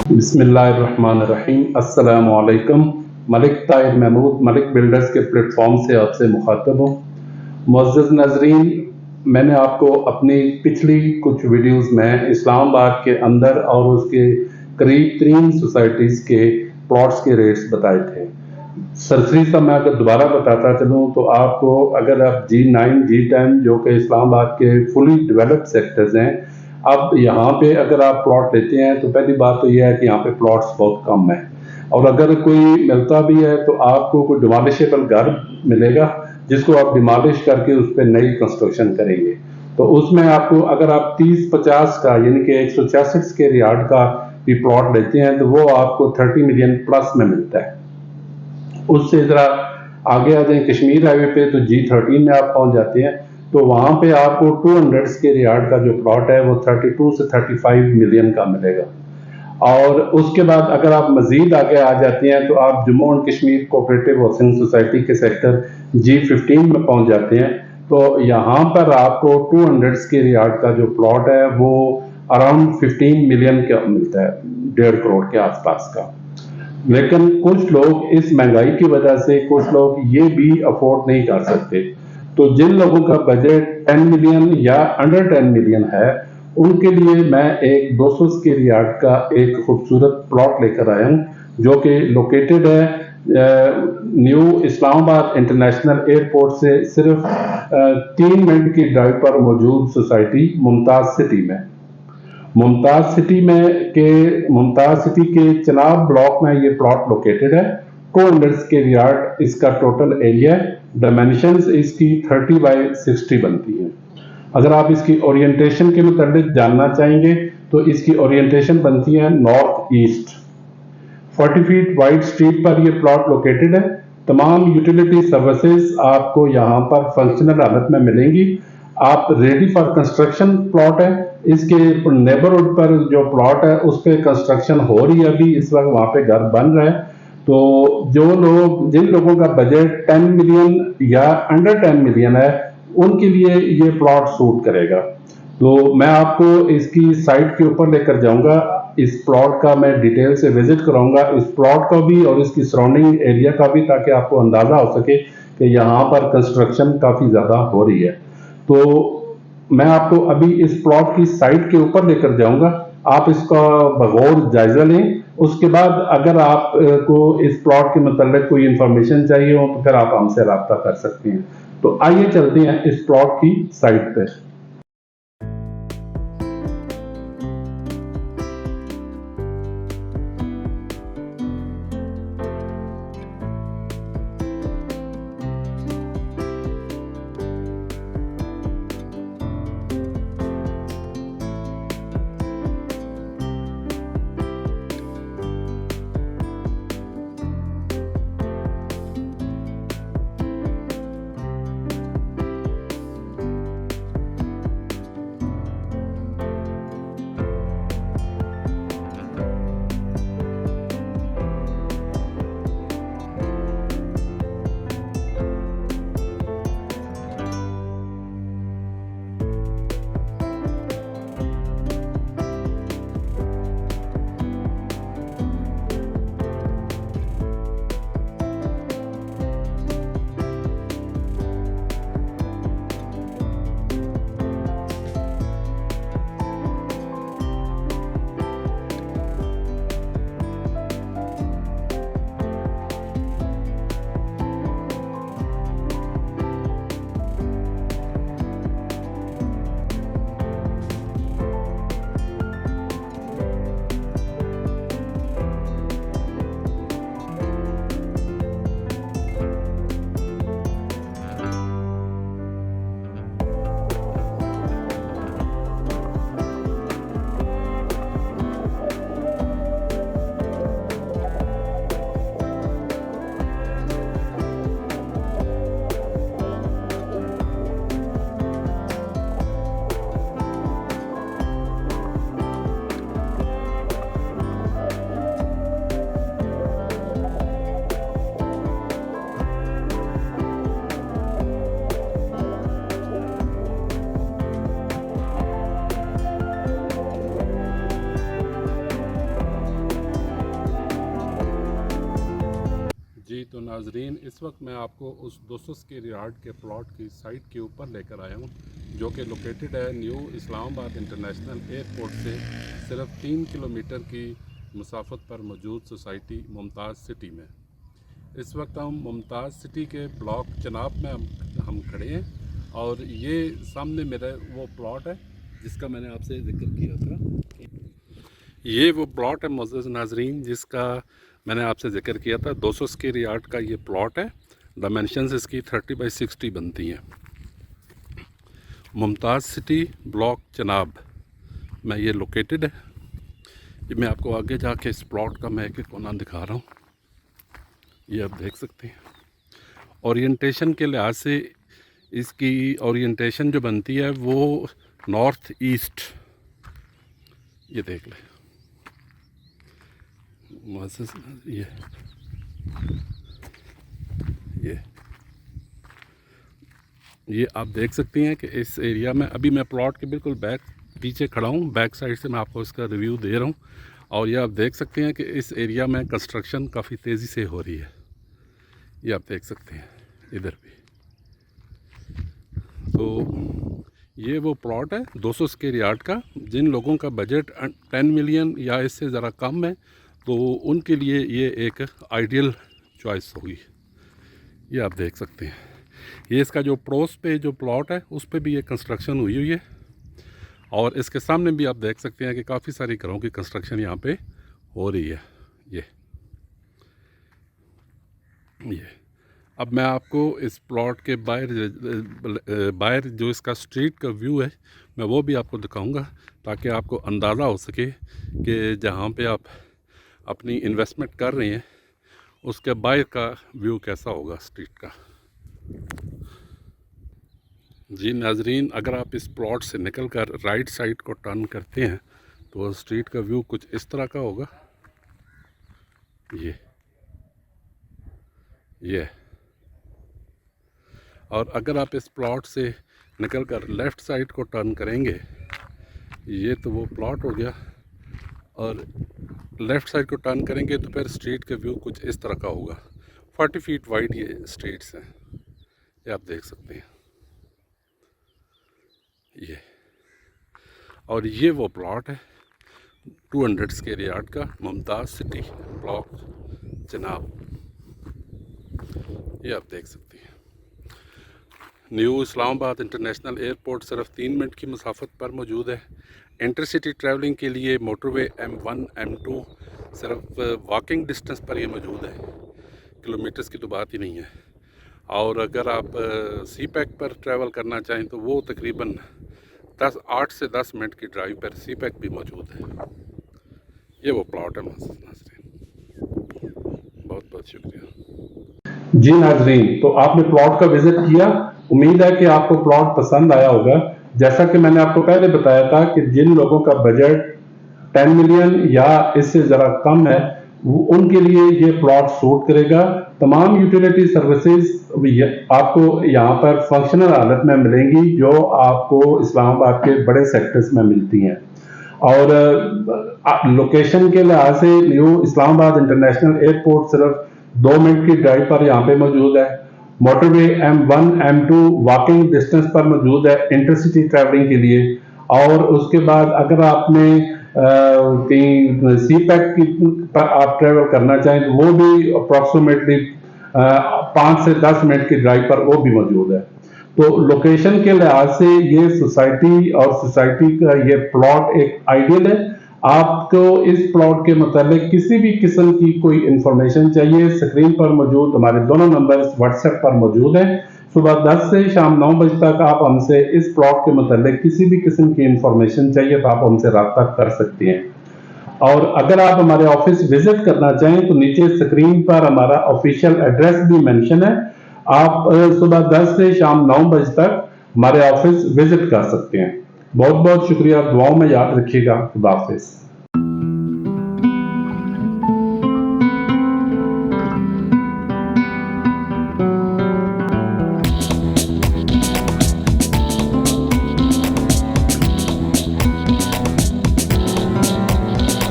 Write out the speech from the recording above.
बिस्मिल्लाहिर्रहमानिर्रहीम। अस्सलामु अलैकुम। मलिक ताहिर महमूद मलिक बिल्डर्स के प्लेटफॉर्म से आपसे मुखातब हूँ। मुअज़्ज़ज़ नाज़रीन, मैंने आपको अपनी पिछली कुछ वीडियोस में इस्लामाबाद के अंदर और उसके करीब 3 सोसाइटीज़ के प्लॉट्स के रेट्स बताए थे। सरसरी सा मैं अगर दोबारा बताता चलूँ तो आपको, अगर आप G9 G10 जो कि इस्लामाबाद के फुली डेवलप्ड सेक्टर्स हैं, अब यहाँ पे अगर आप प्लॉट लेते हैं तो पहली बात तो यह है कि यहाँ पे प्लॉट्स बहुत कम है, और अगर कोई मिलता भी है तो आपको कोई डिमॉलिशेबल घर मिलेगा जिसको आप डिमॉलिश करके उस पर नई कंस्ट्रक्शन करेंगे। तो उसमें आपको, अगर आप 30-50 का यानी कि 166 स्क्वायर यार्ड का भी प्लॉट लेते हैं तो वो आपको 30 मिलियन प्लस में मिलता है। उससे ज़रा आगे आ जाए कश्मीर हाईवे पे तो G13 में आप पहुंच जाते हैं, तो वहाँ पे आपको 200 स्क्वायर यार्ड का जो प्लॉट है वो 32 से 35 मिलियन का मिलेगा। और उसके बाद अगर आप मजीद आगे आ जाते हैं तो आप Jammu and Kashmir cooperative housing society के सेक्टर G15 में पहुंच जाते हैं, तो यहाँ पर आपको 200 स्क्वायर यार्ड का जो प्लॉट है वो अराउंड 15 मिलियन का मिलता है, 1.5 करोड़ के आसपास का। लेकिन कुछ लोग इस महंगाई की वजह से, कुछ लोग ये भी अफोर्ड नहीं कर सकते, तो जिन लोगों का बजट 10 मिलियन या अंडर 10 मिलियन है उनके लिए मैं एक 200 स्क्वायर यार्ड का एक खूबसूरत प्लॉट लेकर आया हूँ, जो कि लोकेटेड है न्यू इस्लामाबाद इंटरनेशनल एयरपोर्ट से सिर्फ 3 मिनट की ड्राइव पर मौजूद सोसाइटी मुमताज सिटी में। मुमताज सिटी के चनाब ब्लॉक में ये प्लॉट लोकेटेड है। 200 स्क्वायर यार्ड इसका टोटल एरिया है। डायमेंशंस इसकी 30 बाई 60 बनती है। अगर आप इसकी ओरिएंटेशन के मुताबिक जानना चाहेंगे तो इसकी ओरिएंटेशन बनती है north east. 40 feet wide street पर यह प्लॉट लोकेटेड है। तमाम यूटिलिटी सर्विसेज आपको यहाँ पर फंक्शनल हालत में मिलेंगी। आप रेडी फॉर कंस्ट्रक्शन प्लॉट है। इसके नेबरहुड पर जो प्लॉट है उस पर कंस्ट्रक्शन हो रही है, अभी इस वक्त वहाँ पे घर बन रहा है। तो जिन लोगों का बजट 10 मिलियन या अंडर 10 मिलियन है उनके लिए ये प्लॉट सूट करेगा। तो मैं आपको इसकी साइट के ऊपर लेकर जाऊंगा, इस प्लॉट का मैं डिटेल से विजिट कराऊंगा, इस प्लॉट का भी और इसकी सराउंडिंग एरिया का भी, ताकि आपको अंदाजा हो सके कि यहाँ पर कंस्ट्रक्शन काफी ज्यादा हो रही है। तो मैं आपको अभी इस प्लॉट की साइट के ऊपर लेकर जाऊंगा, आप इसका बगौर जायजा लें। उसके बाद अगर आपको इस प्लॉट के मतलब कोई इंफॉर्मेशन चाहिए हो तो फिर आप हमसे रब्ता कर सकते हैं। तो आइए चलते हैं इस प्लॉट की साइट पे। तो नाजरीन, इस वक्त मैं आपको उस 200 स्क्वायर यार्ड के प्लॉट की साइट के ऊपर लेकर आया हूँ, जो कि लोकेटेड है न्यू इस्लामाबाद इंटरनेशनल एयरपोर्ट से सिर्फ 3 किलोमीटर की मुसाफत पर मौजूद सोसाइटी मुमताज़ सिटी में। इस वक्त हम मुमताज़ सिटी के ब्लॉक चनाब में हम खड़े हैं और ये सामने मेरा वो प्लॉट है जिसका मैंने आपसे जिक्र किया था। ये वो प्लॉट है मुअज़्ज़ज़ नाज़रीन जिसका मैंने आपसे जिक्र किया था। 200 स्क्वायर यार्ड का ये प्लॉट है। डायमेंशंस इसकी 30x60 बनती हैं। मुमताज़ सिटी ब्लॉक चनाब में ये लोकेटेड है। ये मैं आपको आगे जाके इस प्लॉट का मैं एक कोना दिखा रहा हूँ, ये आप देख सकते हैं। ओरिएंटेशन के लिहाज से इसकी ओरिएंटेशन जो बनती है वो नॉर्थ ईस्ट, ये देख लें ये आप देख सकती हैं कि इस एरिया में अभी मैं प्लॉट के बिल्कुल पीछे खड़ा हूँ। बैक साइड से मैं आपको इसका रिव्यू दे रहा हूँ और ये आप देख सकते हैं कि इस एरिया में कंस्ट्रक्शन काफ़ी तेज़ी से हो रही है। ये आप देख सकते हैं इधर भी। तो ये वो प्लॉट है 200 स्क्वायर यार्ड का। जिन लोगों का बजट 10 मिलियन या इससे ज़रा कम है तो उनके लिए ये एक आइडियल चॉइस होगी। ये आप देख सकते हैं। ये इसका जो पड़ोस पे जो प्लॉट है उस पे भी ये कंस्ट्रक्शन हुई है और इसके सामने भी आप देख सकते हैं कि काफ़ी सारी घरों की कंस्ट्रक्शन यहाँ पे हो रही है। ये अब मैं आपको इस प्लॉट के बाहर जो इसका स्ट्रीट का व्यू है मैं वो भी आपको दिखाऊंगा, ताकि आपको अंदाज़ा हो सके कि जहाँ पे आप अपनी इन्वेस्टमेंट कर रहे हैं उसके बाहर का व्यू कैसा होगा स्ट्रीट का। जी नाजरीन, अगर आप इस प्लॉट से निकल कर राइट साइड को टर्न करते हैं तो स्ट्रीट का व्यू कुछ इस तरह का होगा। ये और अगर आप इस प्लॉट से निकल कर लेफ़्ट साइड को टर्न करेंगे, ये तो वो प्लॉट हो गया, और लेफ़्ट साइड को टर्न करेंगे तो फिर स्ट्रीट का व्यू कुछ इस तरह का होगा। 40 फीट वाइड ये स्ट्रीट्स हैं, ये आप देख सकते हैं। ये और ये वो प्लॉट है 200 स्क्वायर यार्ड का मुमताज़ सिटी ब्लॉक चनाब, ये आप देख सकते हैं। न्यू इस्लामाबाद इंटरनेशनल एयरपोर्ट सिर्फ 3 मिनट की मुसाफत पर मौजूद है। इंटरसिटी ट्रैवलिंग के लिए मोटरवे M1 M2 सिर्फ वॉकिंग डिस्टेंस पर ये मौजूद है, किलोमीटर्स की तो बात ही नहीं है। और अगर आप सी पैक पर ट्रैवल करना चाहें तो वो तकरीबन 8 से 10 मिनट की ड्राइव पर सी पैक भी मौजूद है। ये वो प्लॉट है नाज़रीन। बहुत बहुत शुक्रिया। जी नाज़रीन, तो आपने प्लॉट का विजिट किया। उम्मीद है कि आपको प्लॉट पसंद आया होगा। जैसा कि मैंने आपको पहले बताया था कि जिन लोगों का बजट 10 मिलियन या इससे ज़रा कम है उनके लिए ये प्लॉट सूट करेगा। तमाम यूटिलिटी सर्विसेज आपको यहाँ पर फंक्शनल हालत में मिलेंगी, जो आपको इस्लामाबाद के बड़े सेक्टर्स में मिलती हैं। और लोकेशन के लिहाज से न्यू इस्लामाबाद इंटरनेशनल एयरपोर्ट सिर्फ 2 मिनट की ड्राइव पर यहाँ पे मौजूद है। Motorway M1 M2 walking distance पर मौजूद है इंटरसिटी ट्रैवलिंग के लिए। और उसके बाद अगर आपने कहीं सी पैक पर आप ट्रैवल करना चाहें तो वो भी अप्रॉक्सीमेटली 5 से 10 मिनट की ड्राइव पर वो भी मौजूद है। तो लोकेशन के लिहाज से ये सोसाइटी और सोसाइटी का ये प्लॉट एक आइडियल है। आपको इस प्लॉट के मतलब किसी भी किस्म की कोई इंफॉर्मेशन चाहिए, स्क्रीन पर मौजूद हमारे दोनों नंबर व्हाट्सएप पर मौजूद हैं। सुबह 10 से शाम 9 बजे तक आप हमसे इस प्लॉट के मतलब किसी भी किस्म की इंफॉर्मेशन चाहिए तो आप हमसे रब्ता कर सकते हैं। और अगर आप हमारे ऑफिस विजिट करना चाहें तो नीचे स्क्रीन पर हमारा ऑफिशियल एड्रेस भी मेंशन है। आप सुबह 10 से शाम 9 बजे तक हमारे ऑफिस विजिट कर सकते हैं। बहुत बहुत शुक्रिया, दुआओं में याद रखिएगा। खुदा हाफिज़।